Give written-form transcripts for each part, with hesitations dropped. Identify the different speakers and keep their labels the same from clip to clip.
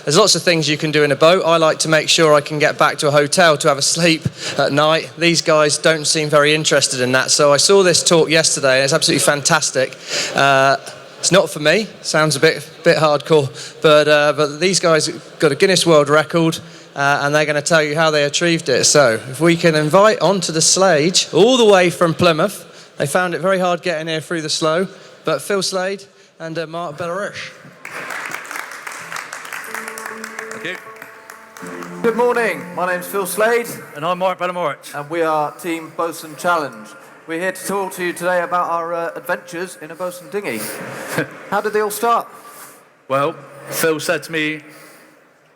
Speaker 1: There's lots of things you can do in a boat. I like to make sure I can get back to a hotel to have a sleep at night. These guys don't seem very interested in that. So I saw this talk yesterday, and it's absolutely fantastic. It's not for me. Sounds a bit hardcore, but these guys got a Guinness World Record, and they're going to tell you how they achieved it. So if we can invite onto the Slade, all the way from Plymouth. They found it very hard getting here through the slow, but Phil Slade and Mark Belamarich.
Speaker 2: Thank you.
Speaker 3: Good morning. My name's Phil Slade.
Speaker 2: And I'm Mark Belamarich.
Speaker 3: And we are Team Bosun Challenge. We're here to talk to you today about our adventures in a Bosun dinghy. How did they all start?
Speaker 2: Well, Phil said to me,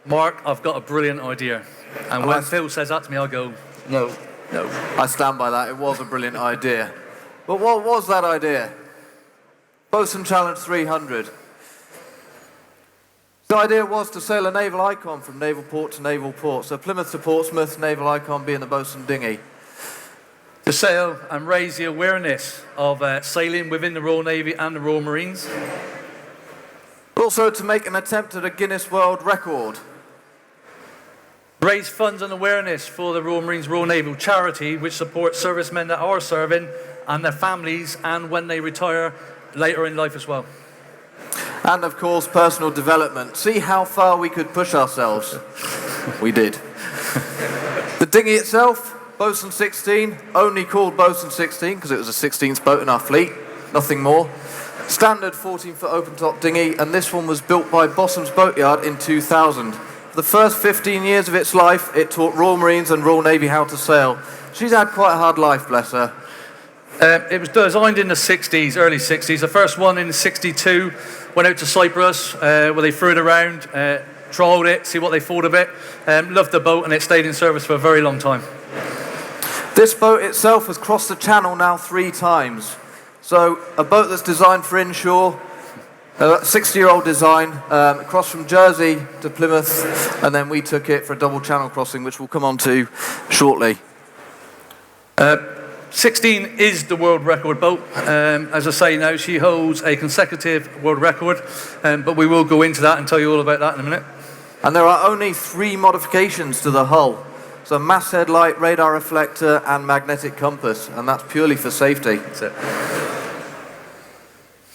Speaker 2: Mark, I've got a brilliant idea. And when Phil says that to me, I go, no.
Speaker 3: I stand by that. It was a brilliant idea. But what was that idea? Bosun Challenge 300. The idea was to sail a naval icon from naval port to naval port. So Plymouth to Portsmouth, naval icon being the Bosun dinghy.
Speaker 2: To sail and raise the awareness of sailing within the Royal Navy and the Royal Marines.
Speaker 3: Also to make an attempt at a Guinness World Record.
Speaker 2: Raise funds and awareness for the Royal Marines Royal Naval charity, which supports servicemen that are serving and their families, and when they retire later in life as well.
Speaker 3: And of course, personal development. See how far we could push ourselves. We did. The dinghy itself, Bosun 16, only called Bosun 16 because it was the 16th boat in our fleet, nothing more. Standard 14-foot open-top dinghy, and this one was built by Bossun's Boatyard in 2000. For the first 15 years of its life, it taught Royal Marines and Royal Navy how to sail. She's had quite a hard life, bless her.
Speaker 2: It was designed in the 60s, early 60s. The first one in 62 went out to Cyprus, where they threw it around, trialled it, see what they thought of it. Loved the boat, and it stayed in service for a very long time.
Speaker 3: This boat itself has crossed the channel now 3 times. So a boat that's designed for inshore, a 60-year-old design, crossed from Jersey to Plymouth, and then we took it for a double channel crossing, which we'll come on to shortly.
Speaker 2: 16 is the world record boat. As I say now, she holds a consecutive world record, but we will go into that and tell you all about that in a minute.
Speaker 3: And there are only 3 modifications to the hull. So masthead light, radar reflector, and magnetic compass, and that's purely for safety.
Speaker 2: That's it.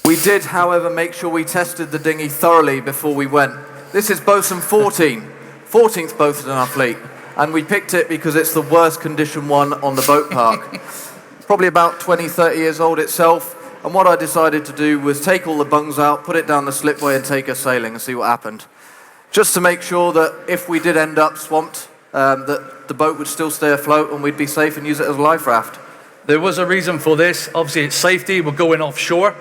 Speaker 3: We did, however, make sure we tested the dinghy thoroughly before we went. This is Bosun 14, 14th boat in our fleet, and we picked it because it's the worst condition one on the boat park. Probably about 20, 30 years old itself, and what I decided to do was take all the bungs out, put it down the slipway and take her sailing and see what happened. Just to make sure that if we did end up swamped, that the boat would still stay afloat and we'd be safe and use it as a life raft.
Speaker 2: There was a reason for this. Obviously it's safety, we're going offshore,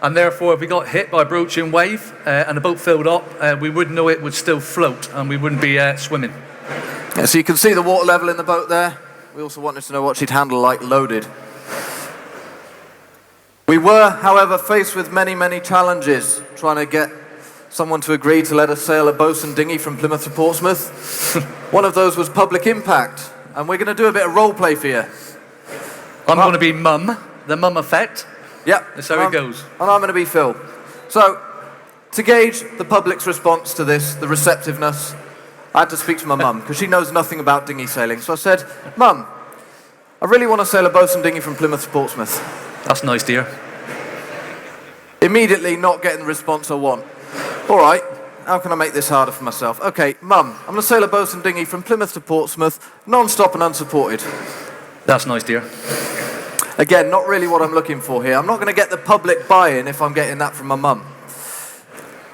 Speaker 2: and therefore if we got hit by a broaching wave and the boat filled up, we would know it would still float and we wouldn't be swimming.
Speaker 3: Yeah, so you can see the water level in the boat there. We also wanted to know what she'd handle like loaded. We were, however, faced with many, many challenges trying to get someone to agree to let us sail a Bosun dinghy from Plymouth to Portsmouth. One of those was public impact, and we're going to do a bit of role play for you.
Speaker 2: I'm going to be Mum, the Mum effect.
Speaker 3: Yep.
Speaker 2: That's how it goes.
Speaker 3: And I'm going to be Phil. So, to gauge the public's response to this, the receptiveness, I had to speak to my mum, because she knows nothing about dinghy sailing. So I said, Mum, I really want to sail a Bosun dinghy from Plymouth to Portsmouth.
Speaker 2: That's nice, dear.
Speaker 3: Immediately not getting the response I want. All right, how can I make this harder for myself? Okay, Mum, I'm going to sail a Bosun dinghy from Plymouth to Portsmouth, non-stop and unsupported.
Speaker 2: That's nice, dear.
Speaker 3: Again, not really what I'm looking for here. I'm not going to get the public buy-in if I'm getting that from my mum.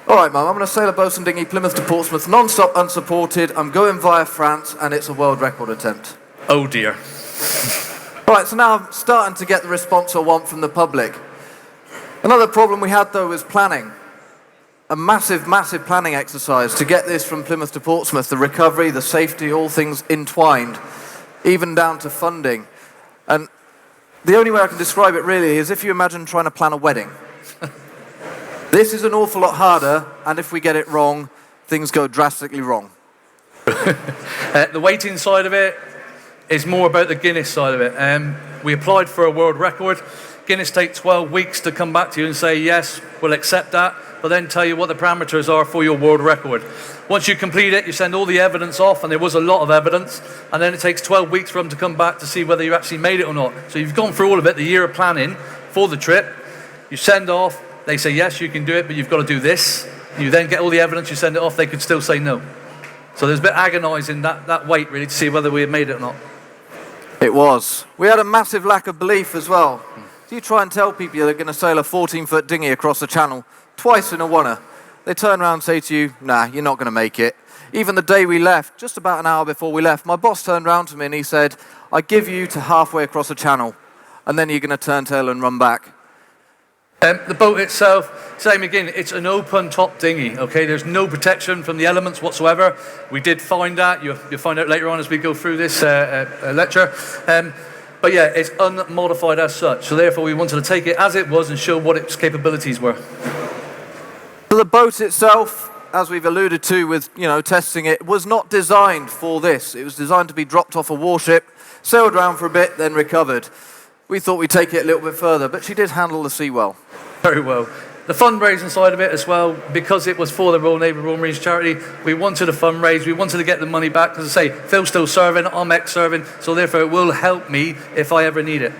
Speaker 3: All right, Mum, I'm going to sail a Bosun dinghy, Plymouth to Portsmouth, non-stop, unsupported. I'm going via France, and it's a world record attempt.
Speaker 2: Oh, dear.
Speaker 3: All right, so now I'm starting to get the response I want from the public. Another problem we had, though, was planning. A massive, massive planning exercise to get this from Plymouth to Portsmouth, the recovery, the safety, all things entwined, even down to funding. And the only way I can describe it, really, is if you imagine trying to plan a wedding. This is an awful lot harder, and if we get it wrong, things go drastically wrong.
Speaker 2: The waiting side of it is more about the Guinness side of it. We applied for a world record. Guinness take 12 weeks to come back to you and say, yes, we'll accept that. but then tell you what the parameters are for your world record. Once you complete it, you send all the evidence off, and there was a lot of evidence, and then it takes 12 weeks for them to come back to see whether you actually made it or not. So you've gone through all of it, the year of planning for the trip. You send off, they say, yes, you can do it, but you've got to do this. You then get all the evidence, you send it off, they could still say no. So there's a bit agonising that wait, really, to see whether we had made it or not.
Speaker 3: It was. We had a massive lack of belief as well. Do you try and tell people you're going to sail a 14-foot dinghy across the channel twice in a wanna? They turn around and say to you, nah, you're not going to make it. Even the day we left, just about an hour before we left, my boss turned around to me and he said, I give you to halfway across the channel, and then you're going to turn tail and run back.
Speaker 2: The boat itself, same again, it's an open top dinghy, okay? There's no protection from the elements whatsoever. We did find that. You'll find out later on as we go through this lecture. But yeah, it's unmodified as such. So therefore we wanted to take it as it was and show what its capabilities were.
Speaker 3: So the boat itself, as we've alluded to with, testing it, was not designed for this. It was designed to be dropped off a warship, sailed around for a bit, then recovered. We thought we'd take it a little bit further, but she did handle the sea well.
Speaker 2: Very well. The fundraising side of it as well, because it was for the Royal Navy Royal Marines charity, we wanted to fundraise, we wanted to get the money back, because I say, Phil's still serving, I'm ex-serving, so therefore it will help me if I ever need it.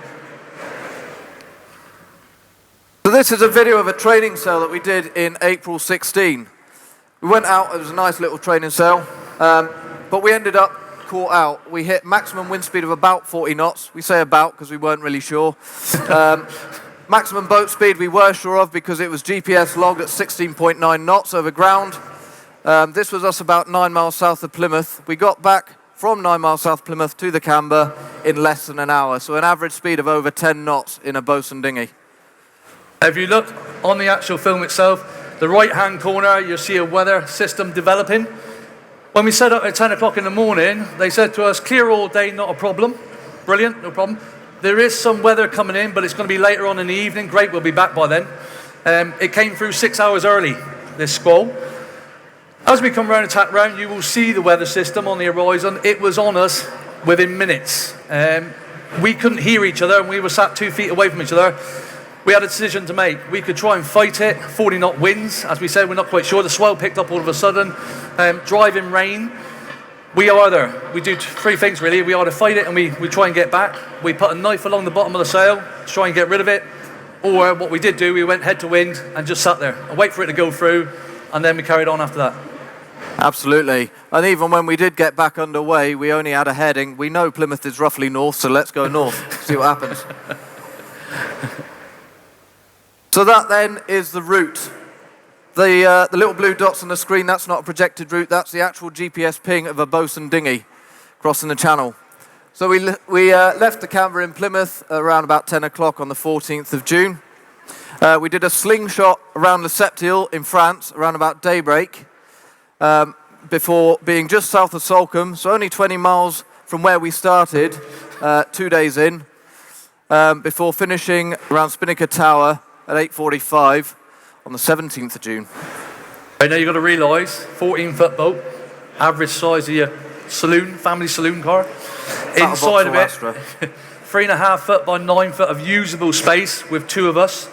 Speaker 3: So this is a video of a training sail that we did in April 16. We went out, it was a nice little training sail, but we ended up caught out. We hit maximum wind speed of about 40 knots. We say about because we weren't really sure. Maximum boat speed we were sure of because it was GPS logged at 16.9 knots over ground. This was us about 9 miles south of Plymouth. We got back from 9 miles south of Plymouth to the Camber in less than an hour, so an average speed of over 10 knots in a Bosun dinghy.
Speaker 2: If you look on the actual film itself, the right-hand corner, you'll see a weather system developing. When we set up at 10 o'clock in the morning, they said to us, clear all day, not a problem. Brilliant, no problem. There is some weather coming in, but it's going to be later on in the evening. Great, we'll be back by then. It came through 6 hours early, this squall. As we come round and tack round, you will see the weather system on the horizon. It was on us within minutes. We couldn't hear each other, and we were sat 2 feet away from each other. We had a decision to make. We could try and fight it, 40-knot winds. As we said, we're not quite sure. The swell picked up all of a sudden. Driving rain. We do 3 things really. We either fight it and we try and get back. We put a knife along the bottom of the sail to try and get rid of it. Or what we did do, we went head to wind and just sat there and wait for it to go through, and then we carried on after that.
Speaker 3: Absolutely. And even when we did get back underway, we only had a heading. We know Plymouth is roughly north, so let's go north, see what happens. So that then is the route. The little blue dots on the screen, that's not a projected route, that's the actual GPS ping of a Bosun dinghy crossing the channel. So we left the Camber in Plymouth around about 10 o'clock on the 14th of June. We did a slingshot around Le Septil in France around about daybreak, before being just south of Salcombe, so only 20 miles from where we started 2 days in, before finishing around Spinnaker Tower at 8:45 on the 17th of June.
Speaker 2: Right now you've got to realise, 14-foot boat, average size of your saloon, family saloon car. Inside of it, 3.5 foot by 9 foot of usable space with 2 of us,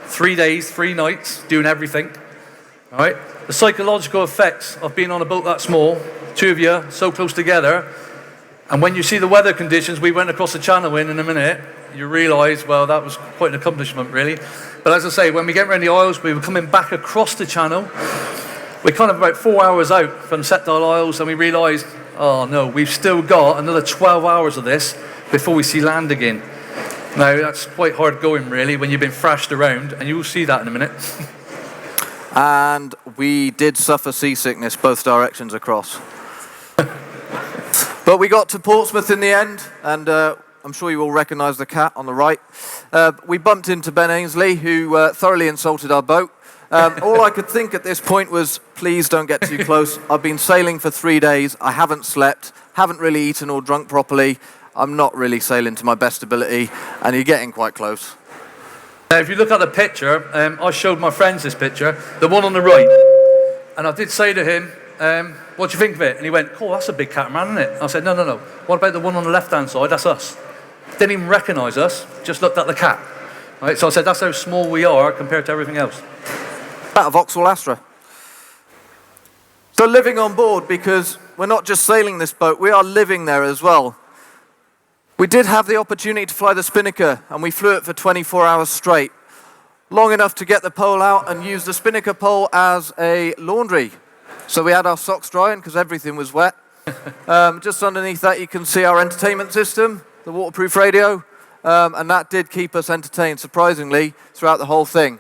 Speaker 2: 3 days, 3 nights, doing everything. All right. The psychological effects of being on a boat that small, 2 of you so close together, and when you see the weather conditions we went across the channel in a minute, you realise, well, that was quite an accomplishment, really. But as I say, when we get around the Isles, we were coming back across the channel. We're kind of about 4 hours out from Setdale Isles, and we realised, oh no, we've still got another 12 hours of this before we see land again. Now, that's quite hard going, really, when you've been thrashed around, and you will see that in a minute.
Speaker 3: And we did suffer seasickness both directions across. But we got to Portsmouth in the end, and I'm sure you all recognise the cat on the right. We bumped into Ben Ainsley, who thoroughly insulted our boat. All I could think at this point was, please don't get too close. I've been sailing for 3 days. I haven't slept, haven't really eaten or drunk properly. I'm not really sailing to my best ability, and you're getting quite close.
Speaker 2: If you look at the picture, I showed my friends this picture, the one on the right. And I did say to him, what do you think of it? And he went, oh, that's a big catamaran, isn't it? I said, no. What about the one on the left-hand side? That's us. Didn't even recognise us, just looked at the cat. Right? So I said, that's how small we are compared to everything else.
Speaker 3: That of Vauxhall Astra. So living on board, because we're not just sailing this boat, we are living there as well. We did have the opportunity to fly the Spinnaker, and we flew it for 24 hours straight. Long enough to get the pole out and use the Spinnaker pole as a laundry. So we had our socks drying because everything was wet. Just underneath that you can see our entertainment system, the waterproof radio, and that did keep us entertained, surprisingly, throughout the whole thing.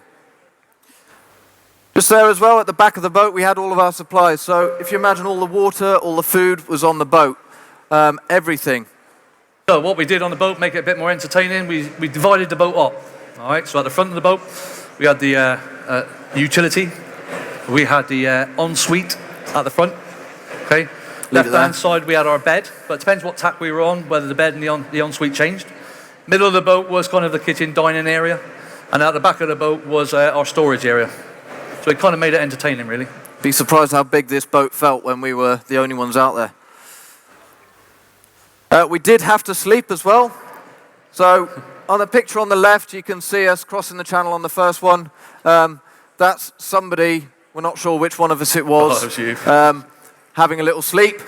Speaker 3: Just there as well, at the back of the boat, we had all of our supplies. So if you imagine all the water, all the food was on the boat, everything.
Speaker 2: So what we did on the boat, make it a bit more entertaining, we divided the boat up. All right, so at the front of the boat, we had the utility. We had the ensuite at the front. Okay, left-hand side, we had our bed, but it depends what tack we were on, whether the bed and the ensuite changed. Middle of the boat was kind of the kitchen dining area, and at the back of the boat was our storage area. So it kind of made it entertaining, really.
Speaker 3: Be surprised how big this boat felt when we were the only ones out there. We did have to sleep as well. So on the picture on the left, you can see us crossing the channel on the first one. That's somebody, we're not sure which one of us it was,
Speaker 2: Oh, it was you.
Speaker 3: having a little sleep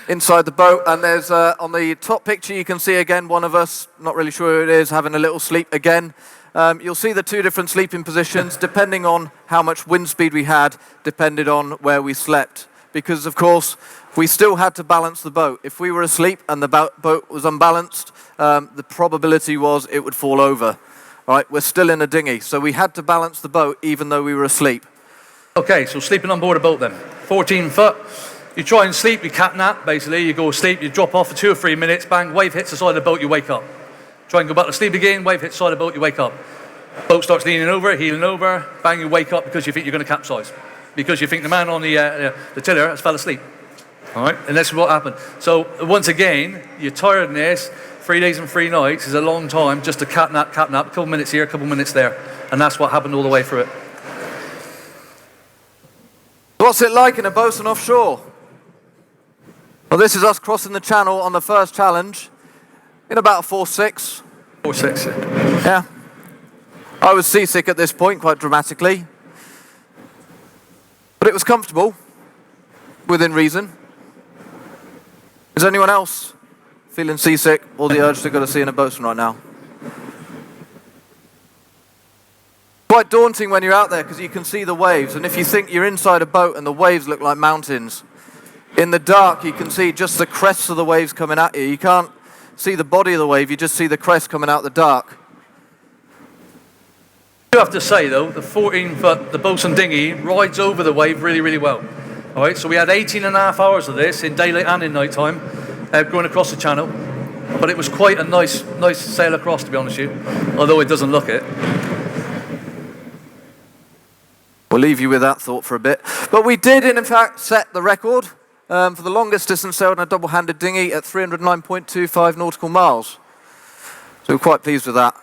Speaker 3: inside the boat. And there's, on the top picture, you can see again one of us, not really sure who it is, having a little sleep again. You'll see the two different sleeping positions, depending on how much wind speed we had, depended on where we slept. Because, of course, we still had to balance the boat. If we were asleep and the boat was unbalanced, the probability was it would fall over. All right, we're still in a dinghy, so we had to balance the boat even though we were asleep.
Speaker 2: Okay, so sleeping on board a boat then. 14 foot. You try and sleep, you cat nap, basically. You go to sleep, you drop off for 2 or 3 minutes, bang, wave hits the side of the boat, you wake up. Try and go back to sleep again, wave hits the side of the boat, you wake up. Boat starts leaning over, heeling over, bang, you wake up because you think you're going to capsize. Because you think the man on the tiller has fell asleep. All right, and that's what happened. So once again, your tiredness, 3 days and 3 nights is a long time just to cat nap, a couple minutes here, a couple minutes there. And that's what happened all the way through it.
Speaker 3: What's it like in a Bosun offshore? Well, this is us crossing the channel on the first challenge in about 4.6.
Speaker 2: 4.6.
Speaker 3: Yeah. I was seasick at this point, quite dramatically. But it was comfortable, within reason. Is anyone else feeling seasick or the urge to go to sea in a Bosun right now? Quite daunting when you're out there because you can see the waves, and if you think you're inside a boat and the waves look like mountains, in the dark you can see just the crests of the waves coming at you. You can't see the body of the wave, you just see the crest coming out the dark.
Speaker 2: I do have to say though, the 14-foot, the Bosun dinghy rides over the wave really, really well. All right, so we had 18.5 hours of this in daylight and in night time, going across the channel. But it was quite a nice sail across, to be honest with you, although it doesn't look it.
Speaker 3: We'll leave you with that thought for a bit. But we did, in fact, set the record for the longest distance sailed in a double-handed dinghy at 309.25 nautical miles. So we're quite pleased with that.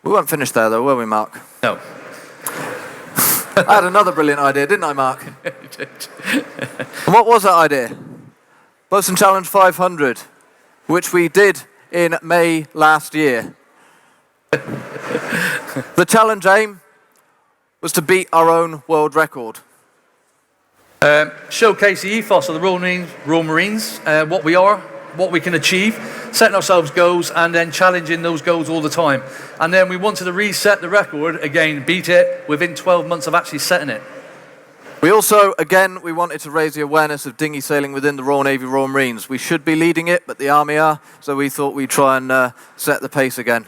Speaker 3: We weren't finished there, though, were we, Mark?
Speaker 2: No.
Speaker 3: I had another brilliant idea, didn't I, Mark?
Speaker 2: You did.
Speaker 3: And what was that idea? Bosun Challenge 500, which we did in May last year. The challenge aim was to beat our own world record.
Speaker 2: Showcase the ethos of the Royal Marines, what we are, what we can achieve, setting ourselves goals and then challenging those goals all the time. And then we wanted to reset the record again, beat it within 12 months of actually setting it.
Speaker 3: We also, again, we wanted to raise the awareness of dinghy sailing within the Royal Navy, Royal Marines. We should be leading it, but the Army are, so we thought we'd try and set the pace again.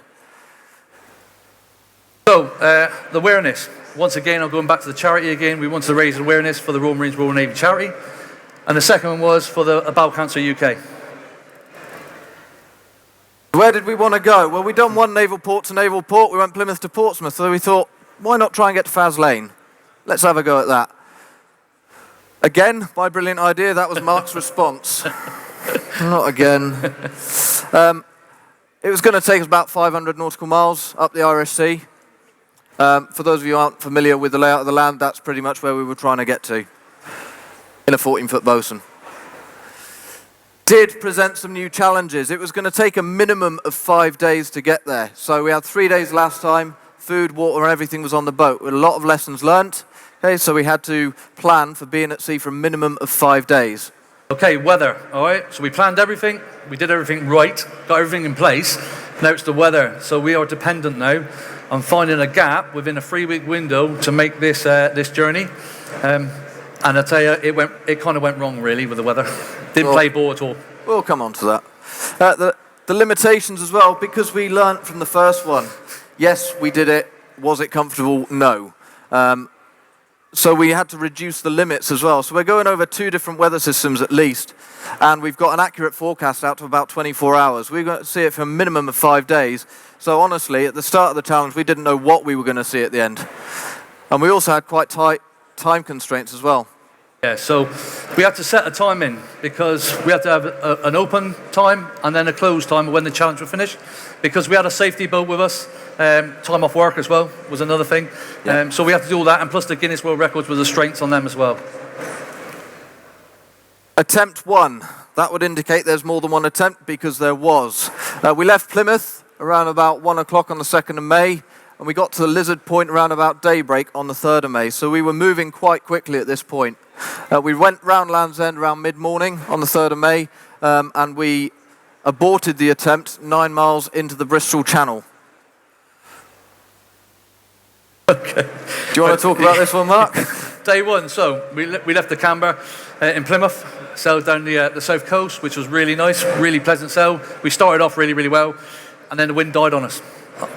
Speaker 2: So, the awareness. Once again, I'm going back to the charity again. We wanted to raise awareness for the Royal Marines, Royal Navy charity. And the second one was for the Bowel Cancer UK.
Speaker 3: Where did we want to go? Well, we'd done one naval port to naval port. We went Plymouth to Portsmouth, so we thought, why not try and get to Faz Lane? Let's have a go at that. Again, my brilliant idea, that was Mark's response. Not again. It was going to take us about 500 nautical miles up the Irish Sea. For those of you who aren't familiar with the layout of the land, that's pretty much where we were trying to get to in a 14-foot Bosun. Did present some new challenges. It was going to take a minimum of 5 days to get there. So we had 3 days last time, food, water, and everything was on the boat. With a lot of lessons learnt. Okay, so we had to plan for being at sea for a minimum of 5 days.
Speaker 2: Okay, weather, all right? So we planned everything, we did everything right, got everything in place. Now it's the weather. So we are dependent now on finding a gap within a 3-week window to make this this journey. And I tell you, it kind of went wrong really with the weather. Didn't play ball at all.
Speaker 3: We'll come on to that. The limitations as well, because we learnt from the first one. Yes, we did it. Was it comfortable? No. So we had to reduce the limits as well. So we're going over 2 different weather systems at least, and we've got an accurate forecast out to about 24 hours. We're going to see it for a minimum of 5 days. So honestly, at the start of the challenge, we didn't know what we were going to see at the end. And we also had quite tight time constraints as well.
Speaker 2: Yeah, so we had to set a time in because we had to have an open time and then a closed time when the challenge would finish. Because we had a safety boat with us, time off work as well was another thing.
Speaker 3: Yeah.
Speaker 2: So we had to do all that, and plus the Guinness World Records with the strengths on them as well.
Speaker 3: Attempt 1. That would indicate there's more than one attempt because there was. We left Plymouth around about 1 o'clock on the 2nd of May. And we got to the Lizard Point around about daybreak on the 3rd of May. So we were moving quite quickly at this point. We went round Land's End around mid-morning on the 3rd of May, and we aborted the attempt 9 miles into the Bristol Channel.
Speaker 2: Okay.
Speaker 3: Do you want to talk about this one, Mark?
Speaker 2: Day 1, so we left the Canberra in Plymouth, sailed down the south coast, which was really nice, really pleasant sail. We started off really, really well, and then the wind died on us.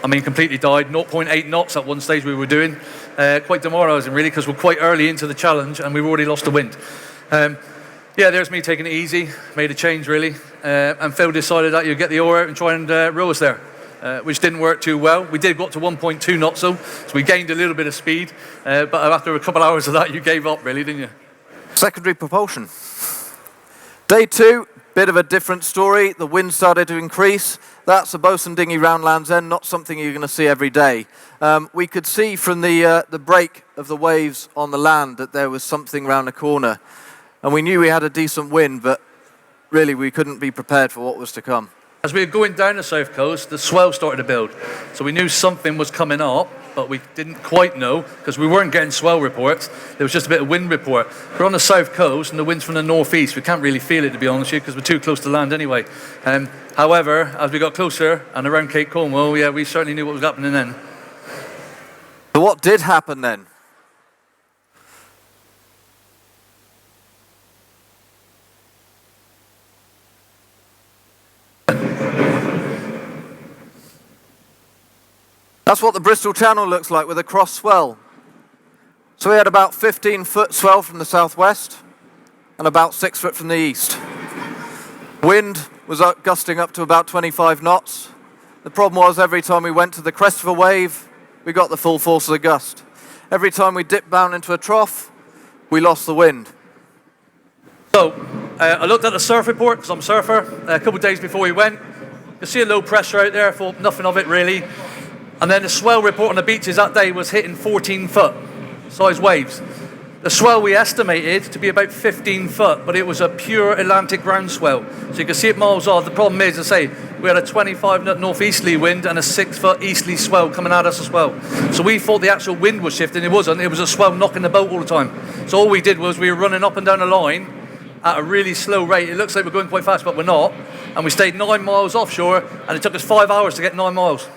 Speaker 2: I mean, completely died. 0.8 knots at one stage we were doing. Quite demoralising, really, because we're quite early into the challenge and we've already lost the wind. Yeah, there's me taking it easy. Made a change, really. And Phil decided that you'd get the oar out and try and row us there, which didn't work too well. We did go up to 1.2 knots, so we gained a little bit of speed. But after a couple of hours of that, you gave up, really, didn't you?
Speaker 3: Secondary propulsion. Day 2, bit of a different story. The wind started to increase. That's a Bosun dinghy round Land's End, not something you're going to see every day. We could see from the break of the waves on the land that there was something round the corner. And we knew we had a decent wind, but really we couldn't be prepared for what was to come.
Speaker 2: As we were going down the south coast, the swell started to build. So we knew something was coming up, but we didn't quite know because we weren't getting swell reports. There was just a bit of wind report. We're on the south coast and the wind's from the northeast. We can't really feel it, to be honest with you, because we're too close to land anyway. However, as we got closer and around Cape Cornwall, yeah, we certainly knew what was happening then.
Speaker 3: So what did happen then? That's what the Bristol Channel looks like with a cross swell. So we had about 15-foot swell from the southwest and about 6 foot from the east. Wind was gusting up to about 25 knots. The problem was every time we went to the crest of a wave, we got the full force of the gust. Every time we dipped down into a trough, we lost the wind.
Speaker 2: So I looked at the surf report, because I'm a surfer, a couple of days before we went. You could see a low pressure out there, I thought nothing of it really. And then the swell report on the beaches that day was hitting 14-foot size waves. The swell we estimated to be about 15 foot, but it was a pure Atlantic ground swell. So you can see it miles off. The problem is, as I say, we had a 25-knot northeasterly wind and a 6-foot easterly swell coming at us as well. So we thought the actual wind was shifting. It wasn't. It was a swell knocking the boat all the time. So all we did was we were running up and down the line at a really slow rate. It looks like we're going quite fast, but we're not. And we stayed 9 miles offshore, and it took us 5 hours to get 9 miles.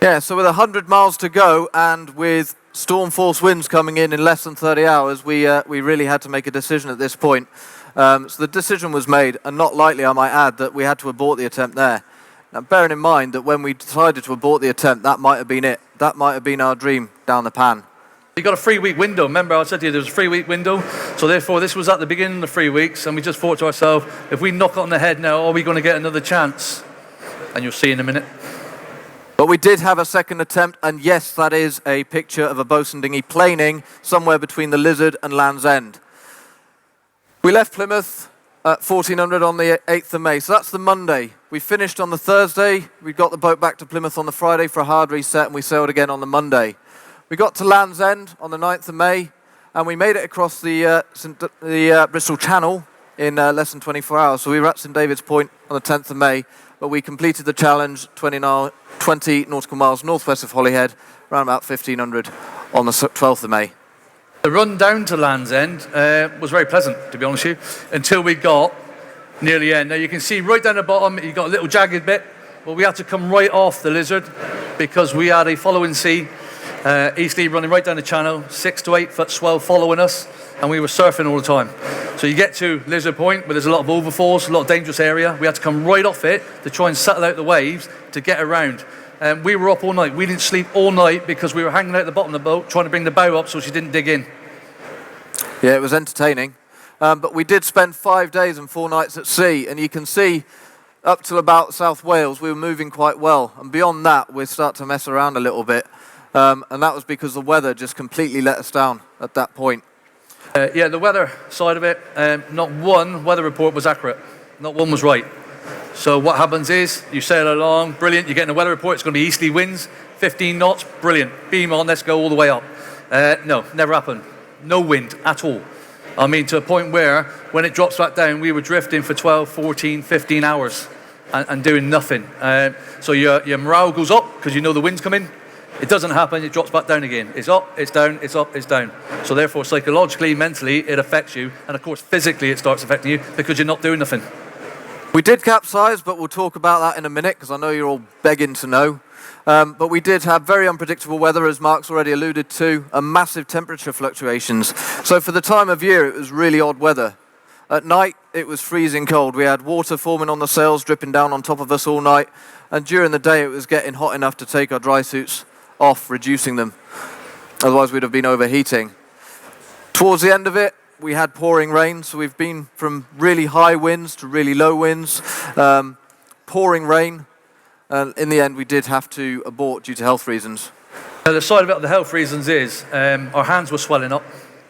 Speaker 3: Yeah, so with 100 miles to go and with storm force winds coming in less than 30 hours, we really had to make a decision at this point. So the decision was made, and not lightly I might add, that we had to abort the attempt there. Now bearing in mind that when we decided to abort the attempt, that might have been it. That might have been our dream down the pan.
Speaker 2: You got a 3-week window. Remember, I said to you there was a 3-week window. So therefore, this was at the beginning of the 3 weeks, and we just thought to ourselves, if we knock it on the head now, are we going to get another chance? And you'll see in a minute.
Speaker 3: But we did have a second attempt, and yes, that is a picture of a Bosun dinghy planing somewhere between the Lizard and Land's End. We left Plymouth at 1400 on the 8th of May, so that's the Monday. We finished on the Thursday, we got the boat back to Plymouth on the Friday for a hard reset, and we sailed again on the Monday. We got to Land's End on the 9th of May, and we made it across the Bristol Channel in less than 24 hours. So we were at St David's Point on the 10th of May, but we completed the challenge 20 nautical miles northwest of Holyhead, around about 1500 on the 12th of May.
Speaker 2: The run down to Land's End was very pleasant, to be honest with you, until we got near the end. Now you can see right down the bottom, you got a little jagged bit. Well, we had to come right off the Lizard because we had a following sea, easterly running right down the channel, 6 to 8 foot swell following us, and we were surfing all the time. So you get to Lizard Point, where there's a lot of overfalls, a lot of dangerous area. We had to come right off it to try and settle out the waves to get around. We were up all night. We didn't sleep all night because we were hanging out at the bottom of the boat trying to bring the bow up so she didn't dig in.
Speaker 3: Yeah, it was entertaining. But we did spend 5 days and 4 nights at sea, and you can see up till about South Wales, we were moving quite well. And beyond that, we start to mess around a little bit. And that was because the weather just completely let us down at that point.
Speaker 2: Yeah, the weather side of it, not one weather report was accurate. Not one was right. So what happens is, you sail along, brilliant, you're getting a weather report, it's going to be easterly winds, 15 knots, brilliant, beam on, let's go all the way up. No, never happened. No wind at all. I mean, to a point where, when it drops back down, we were drifting for 12, 14, 15 hours and doing nothing. So your morale goes up because you know the wind's coming. It doesn't happen, it drops back down again. It's up, it's down, it's up, it's down. So therefore, psychologically, mentally, it affects you. And of course, physically, it starts affecting you because you're not doing nothing.
Speaker 3: We did capsize, but we'll talk about that in a minute because I know you're all begging to know. But we did have very unpredictable weather, as Mark's already alluded to, and massive temperature fluctuations. So for the time of year, it was really odd weather. At night, it was freezing cold. We had water forming on the sails, dripping down on top of us all night. And during the day, it was getting hot enough to take our dry suits off, reducing them. Otherwise, we'd have been overheating. Towards the end of it, we had pouring rain. So we've been from really high winds to really low winds, pouring rain. In the end, we did have to abort due to health reasons.
Speaker 2: The side of it, the health reasons is our hands were swelling up.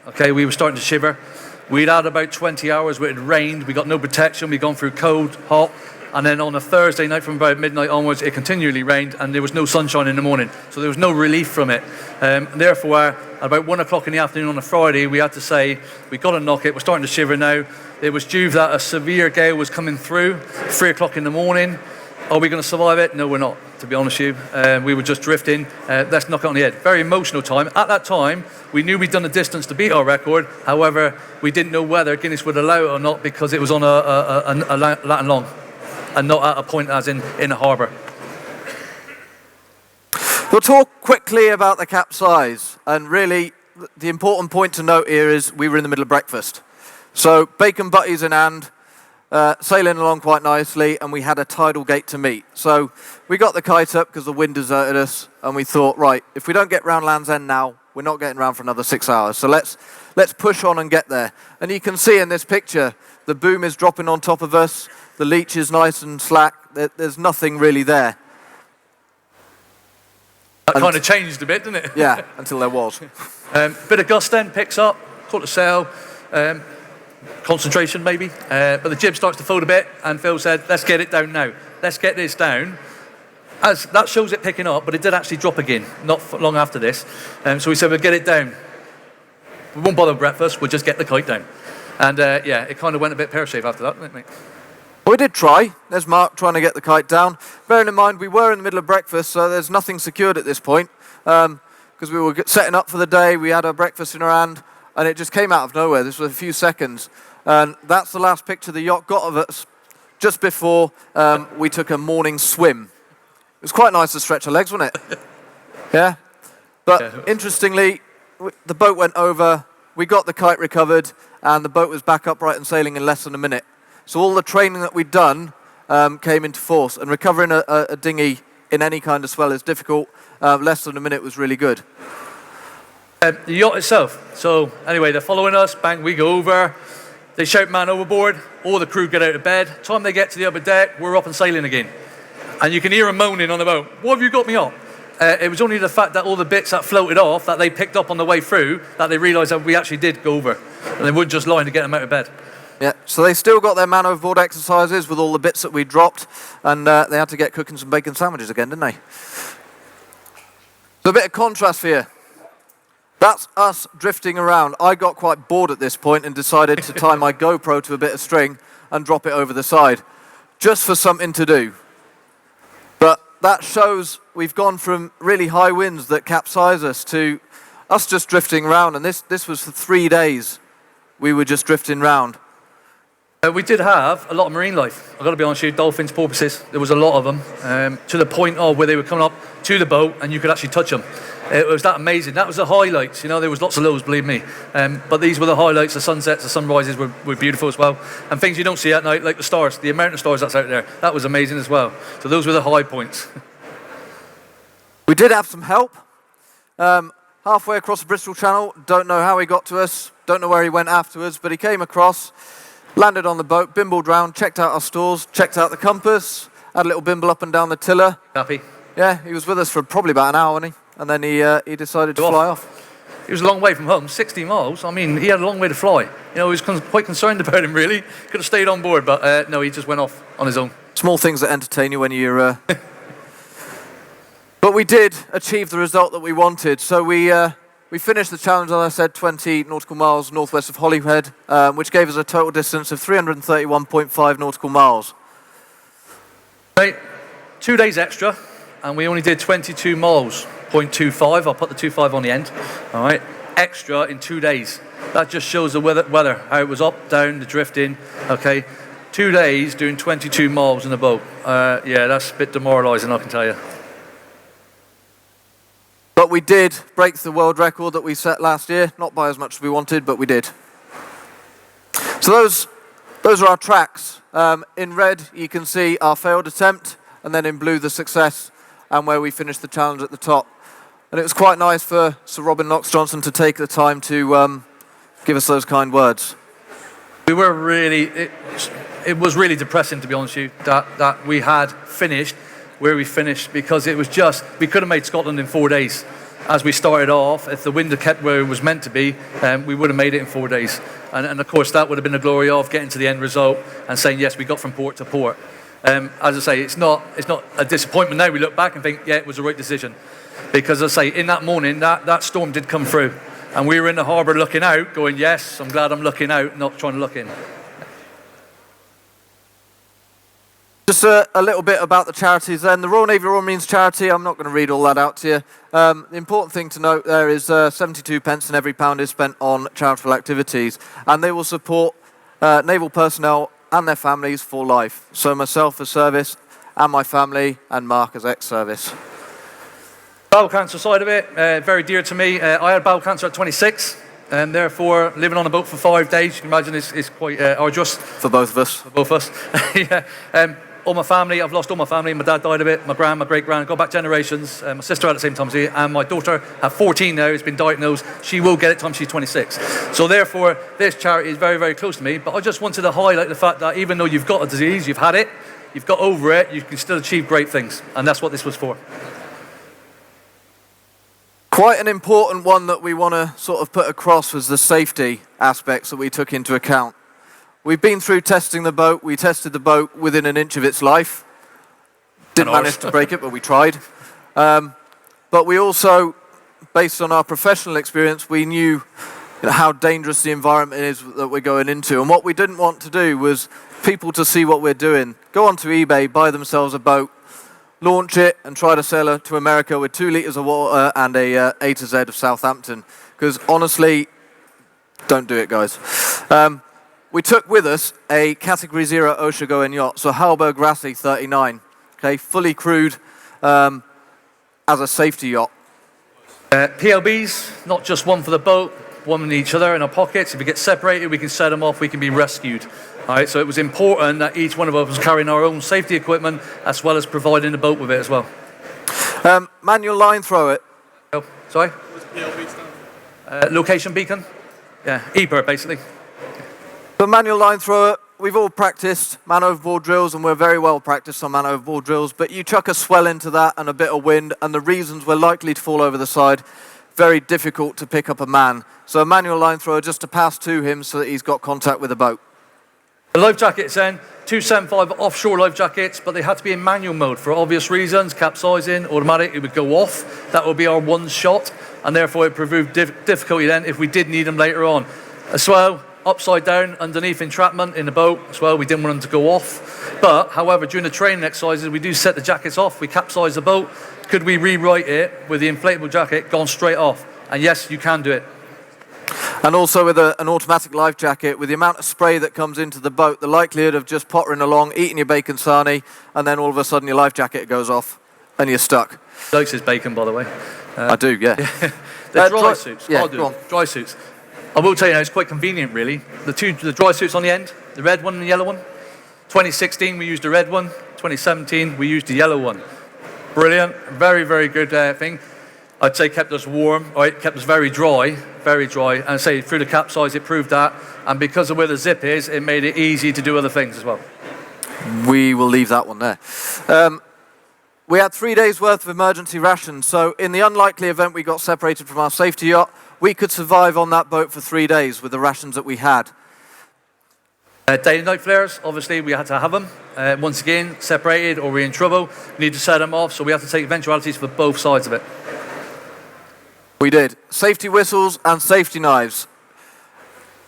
Speaker 2: Okay, we were starting to shiver. We'd had about 20 hours where it had rained. We got no protection. We'd gone through cold, hot. And then on a Thursday night from about midnight onwards, it continually rained and there was no sunshine in the morning. So there was no relief from it. Therefore, at about 1 o'clock in the afternoon on a Friday, we had to say, we've got to knock it. We're starting to shiver now. It was due that a severe gale was coming through, 3 o'clock in the morning. Are we going to survive it? No, we're not, to be honest with you. We were just drifting. Let's knock it on the head. Very emotional time. At that time, we knew we'd done a distance to beat our record. However, we didn't know whether Guinness would allow it or not because it was on a Latin long and not at a point as in a harbour.
Speaker 3: We'll talk quickly about the capsize. And really, the important point to note here is we were in the middle of breakfast. So bacon butties in hand, sailing along quite nicely, and we had a tidal gate to meet. So we got the kite up because the wind deserted us, and we thought, right, if we don't get round Land's End now, we're not getting round for another 6 hours. So let's push on and get there. And you can see in this picture, the boom is dropping on top of us, the leech is nice and slack, there's nothing really there.
Speaker 2: That kind of changed a bit, didn't it?
Speaker 3: Yeah, until there was.
Speaker 2: Bit of gust then, picks up, caught the sail, concentration maybe, but the jib starts to fold a bit, and Phil said, let's get it down now. Let's get this down. As that shows it picking up, but it did actually drop again, not long after this. So we said, we'll get it down. We won't bother breakfast, we'll just get the kite down. And yeah, it kind of went a bit pear-shaped after that, didn't it?
Speaker 3: Well, we did try. There's Mark trying to get the kite down. Bearing in mind, we were in the middle of breakfast, so there's nothing secured at this point. Because we were setting up for the day, we had our breakfast in our hand, and it just came out of nowhere. This was a few seconds. And that's the last picture the yacht got of us just before we took a morning swim. It was quite nice to stretch our legs, wasn't it? Yeah? But interestingly, the boat went over, we got the kite recovered, and the boat was back upright and sailing in less than a minute. So all the training that we'd done came into force, and recovering a dinghy in any kind of swell is difficult. Less than a minute was really good.
Speaker 2: The yacht itself. So anyway, they're following us, bang, we go over. They shout man overboard, all the crew get out of bed. Time they get to the upper deck, we're up and sailing again. And you can hear them moaning on the boat, what have you got me on? It was only the fact that all the bits that floated off, that they picked up on the way through, that they realised that we actually did go over. And they wouldn't just line to get them out of bed.
Speaker 3: Yeah, so they still got their man overboard exercises with all the bits that we dropped, and they had to get cooking some bacon sandwiches again, didn't they? So a bit of contrast here. That's us drifting around. I got quite bored at this point and decided to tie my GoPro to a bit of string and drop it over the side, just for something to do. that shows we've gone from really high winds that capsize us to us just drifting around, and this was for 3 days. We were just drifting round.
Speaker 2: We did have a lot of marine life. I've got to be honest with you, dolphins, porpoises, there was a lot of them, to the point of where they were coming up to the boat and you could actually touch them. It was that amazing. That was the highlights. You know, there was lots of lows, believe me. But these were the highlights. The sunsets, the sunrises were beautiful as well. And things you don't see at night, like the stars, the amount of stars that's out there, that was amazing as well. So those were the high points.
Speaker 3: We did have some help. Halfway across the Bristol Channel, don't know how he got to us, don't know where he went afterwards, but he came across, landed on the boat, bimbled round, checked out our stores, checked out the compass, had a little bimble up and down the tiller.
Speaker 2: Happy?
Speaker 3: Yeah, he was with us for probably about an hour, wasn't he? And then he decided to fly off.
Speaker 2: It was a long way from home, 60 miles. I mean, he had a long way to fly. You know, I was quite concerned about him, really. Could have stayed on board, but no, he just went off on his own.
Speaker 3: Small things that entertain you when you're... But we did achieve the result that we wanted. So we finished the challenge, as I said, 20 nautical miles northwest of Holyhead, which gave us a total distance of 331.5 nautical miles.
Speaker 2: Right, 2 days extra, and we only did 22 miles, 0.25. I'll put the 25 on the end. All right, extra in 2 days. That just shows the weather, how it was up, down, the drifting. Okay, 2 days doing 22 miles in a boat. Yeah, that's a bit demoralising, I can tell you.
Speaker 3: But we did break the world record that we set last year, not by as much as we wanted, but we did. So those are our tracks. In red, you can see our failed attempt, and then in blue, the success, and where we finished the challenge at the top. And it was quite nice for Sir Robin Knox-Johnson to take the time to give us those kind words.
Speaker 2: We were really, it was really depressing, to be honest with you, that we had finished where we finished, because it was just, we could have made Scotland in 4 days. As we started off, if the wind had kept where it was meant to be, we would have made it in 4 days. And of course, that would have been the glory of getting to the end result and saying, yes, we got from port to port. As I say, it's not a disappointment now. We look back and think, yeah, it was the right decision. Because as I say, in that morning, that storm did come through. And we were in the harbour looking out, going, yes, I'm glad I'm looking out, not trying to look in.
Speaker 3: Just a little bit about the charities then. The Royal Navy Royal Marines charity, I'm not going to read all that out to you. The important thing to note there is 72 pence in every pound is spent on charitable activities, and they will support naval personnel and their families for life. So myself as service, and my family, and Mark as ex-service.
Speaker 2: Bowel cancer side of it, very dear to me. I had bowel cancer at 26. And therefore, living on a boat for 5 days, you can imagine, is quite arduous.
Speaker 3: For both of us.
Speaker 2: For both of us, yeah. All my family, I've lost all my family. My dad died of it, my grand, my great-grand, go back generations. My sister at the same time as me, and my daughter at 14 now has been diagnosed. She will get it time she's 26. So therefore, this charity is very, very close to me. But I just wanted to highlight the fact that even though you've got a disease, you've had it, you've got over it, you can still achieve great things. And that's what this was for.
Speaker 3: Quite an important one that we want to sort of put across was the safety aspects that we took into account. We've been through testing the boat. We tested the boat within an inch of its life. Didn't manage to break it, but we tried. But we also, based on our professional experience, we knew how dangerous the environment is that we're going into. And what we didn't want to do was people to see what we're doing. Go onto eBay, buy themselves a boat, launch it, and try to sail it to America with 2 litres of water and a A to Z of Southampton. Because honestly, don't do it, guys. We took with us a Category 0 ocean-going yacht, so Halberg Rassi 39, okay, fully crewed as a safety yacht.
Speaker 2: PLBs, not just one for the boat, one in each other in our pockets. If we get separated, we can set them off, we can be rescued. All right, so it was important that each one of us was carrying our own safety equipment as well as providing the boat with it as well.
Speaker 3: Manual line thrower.
Speaker 2: Oh, sorry? Location beacon. Yeah, EBIR basically.
Speaker 3: For manual line thrower, we've all practiced man overboard drills, and we're very well practiced on man overboard drills, but you chuck a swell into that and a bit of wind, and the reasons we're likely to fall over the side, very difficult to pick up a man. So a manual line thrower just to pass to him so that he's got contact with the boat.
Speaker 2: The life jackets then, 275 offshore life jackets, but they had to be in manual mode for obvious reasons. Capsizing, automatic, it would go off. That would be our one shot, and therefore it proved difficulty then if we did need them later on. As well, upside down underneath entrapment in the boat as well. We didn't want them to go off. But, however, during the training exercises, we do set the jackets off. We capsize the boat. Could we rewrite it with the inflatable jacket gone straight off? And yes, you can do it.
Speaker 3: And also with an automatic life jacket, with the amount of spray that comes into the boat, the likelihood of just pottering along, eating your bacon sarnie, and then all of a sudden your life jacket goes off and you're stuck.
Speaker 2: Likes his bacon, by the way.
Speaker 3: I do, yeah.
Speaker 2: The dry suits.
Speaker 3: Yeah,
Speaker 2: I'll do
Speaker 3: go on.
Speaker 2: dry suits. I will tell you now, it's quite convenient, really. The dry suits on the end, the red one and the yellow one. 2016, we used the red one. 2017, we used the yellow one. Brilliant. Very, very good thing. I'd say kept us warm, right? Kept us very dry. And I say through the Capsize, it proved that. And because of where the zip is, it made it easy to do other things as well.
Speaker 3: We will leave that one there. We had 3 days worth of emergency rations, so in the unlikely event we got separated from our safety yacht, we could survive on that boat for 3 days with the rations that we had.
Speaker 2: Day and night flares, obviously we had to have them. Once again, separated or we're in trouble, we need to set them off, so we have to take eventualities for both sides of it.
Speaker 3: We did. Safety whistles and safety knives.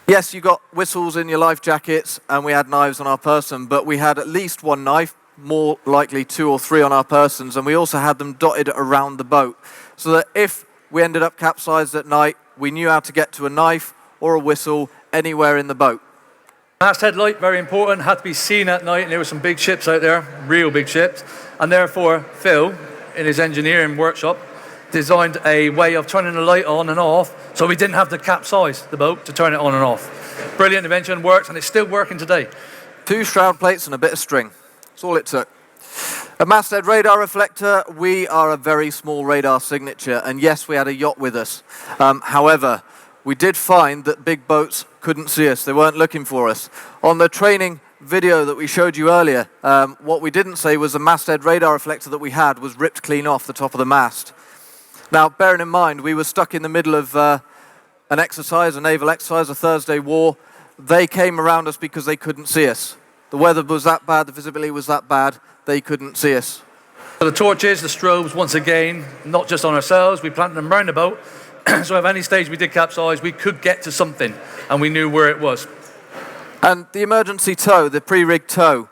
Speaker 3: Yes, you got whistles in your life jackets and we had knives on our person, but we had at least one knife, more likely 2 or 3 on our persons, and we also had them dotted around the boat, so that if we ended up capsized at night, we knew how to get to a knife or a whistle anywhere in the boat.
Speaker 2: Mast headlight, very important, had to be seen at night, and there were some big ships out there, real big ships, and therefore Phil, in his engineering workshop, designed a way of turning the light on and off, so we didn't have to capsize the boat to turn it on and off. Brilliant invention, works, and it's still working today.
Speaker 3: 2 shroud plates and a bit of string. That's all it took. A masthead radar reflector, we are a very small radar signature, and yes, we had a yacht with us. However, we did find that big boats couldn't see us. They weren't looking for us. On the training video that we showed you earlier, what we didn't say was the masthead radar reflector that we had was ripped clean off the top of the mast. Now, bearing in mind, we were stuck in the middle of an exercise, a naval exercise, a Thursday war. They came around us because they couldn't see us. The weather was that bad, the visibility was that bad, they couldn't see us.
Speaker 2: So the torches, the strobes, once again, not just on ourselves, we planted them around the boat. So at any stage we did capsize, we could get to something, and we knew where it was.
Speaker 3: And the emergency tow, the pre-rig tow,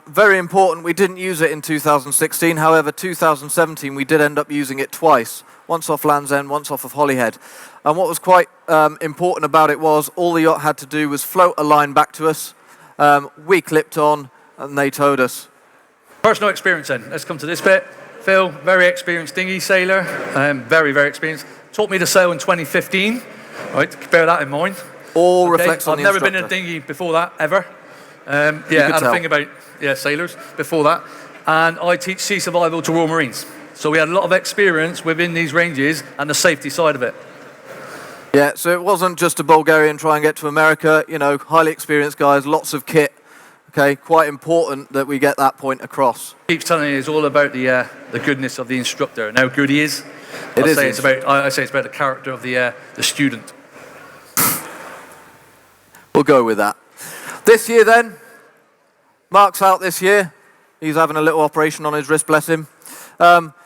Speaker 3: very important. We didn't use it in 2016, however, 2017 we did end up using it twice. Once off Land's End, once off of Holyhead. And what was quite important about it was all the yacht had to do was float a line back to us. We clipped on and they towed us.
Speaker 2: Personal experience then. Let's come to this bit. Phil, very experienced dinghy sailor, very, very experienced. Taught me to sail in 2015. All right, bear that in mind.
Speaker 3: All reflects on the
Speaker 2: I've never
Speaker 3: instructor.
Speaker 2: been in a dinghy before that, ever. I had a thing about sailors before that. And I teach sea survival to Royal Marines. So we had a lot of experience within these ranges and the safety side of it.
Speaker 3: Yeah, so it wasn't just a Bulgarian try and get to America, you know, highly experienced guys, lots of kit. Okay, quite important that we get that point across.
Speaker 2: Keeps telling you it's all about the goodness of the instructor and how good he is. I say it's about the character of the student.
Speaker 3: We'll go with that. This year then, Mark's out this year. He's having a little operation on his wrist, bless him.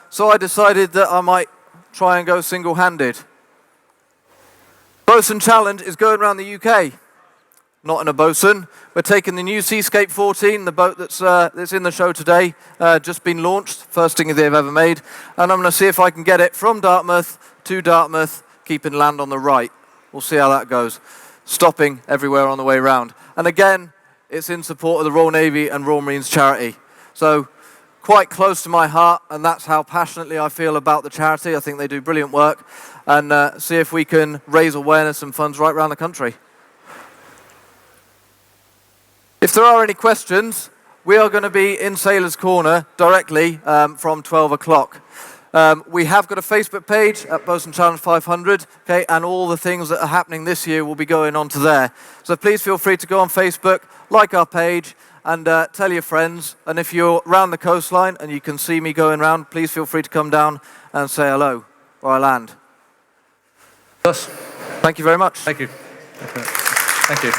Speaker 3: So I decided that I might try and go single-handed. Bosun Challenge is going around the UK. Not in a Bosun. We're taking the new Seascape 14, the boat that's in the show today, just been launched, first thing they've ever made. And I'm going to see if I can get it from Dartmouth to Dartmouth, keeping land on the right. We'll see how that goes. Stopping everywhere on the way round. And again, it's in support of the Royal Navy and Royal Marines charity. So quite close to my heart, and that's how passionately I feel about the charity. I think they do brilliant work, and see if we can raise awareness and funds right around the country. If there are any questions, we are going to be in Sailor's Corner directly from 12 o'clock. We have got a Facebook page at Bosun Challenge 500, okay, and all the things that are happening this year will be going onto there. So please feel free to go on Facebook, like our page, and tell your friends. And if you're around the coastline and you can see me going around, please feel free to come down and say hello where I land.
Speaker 2: Yes.
Speaker 3: Thank you very much.
Speaker 2: Thank you. Thank you.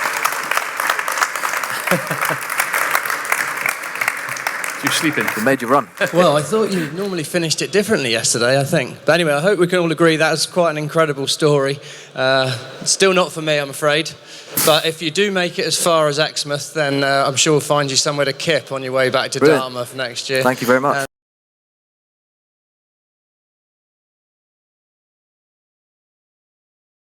Speaker 2: You're sleeping.
Speaker 3: It made you run.
Speaker 1: Well, I thought you normally finished it differently yesterday, I think. But anyway, I hope we can all agree that was quite an incredible story. Still not for me, I'm afraid. But if you do make it as far as Exmouth, then I'm sure we'll find you somewhere to kip on your way back to
Speaker 3: Brilliant.
Speaker 1: Dartmouth next year.
Speaker 3: Thank you very much.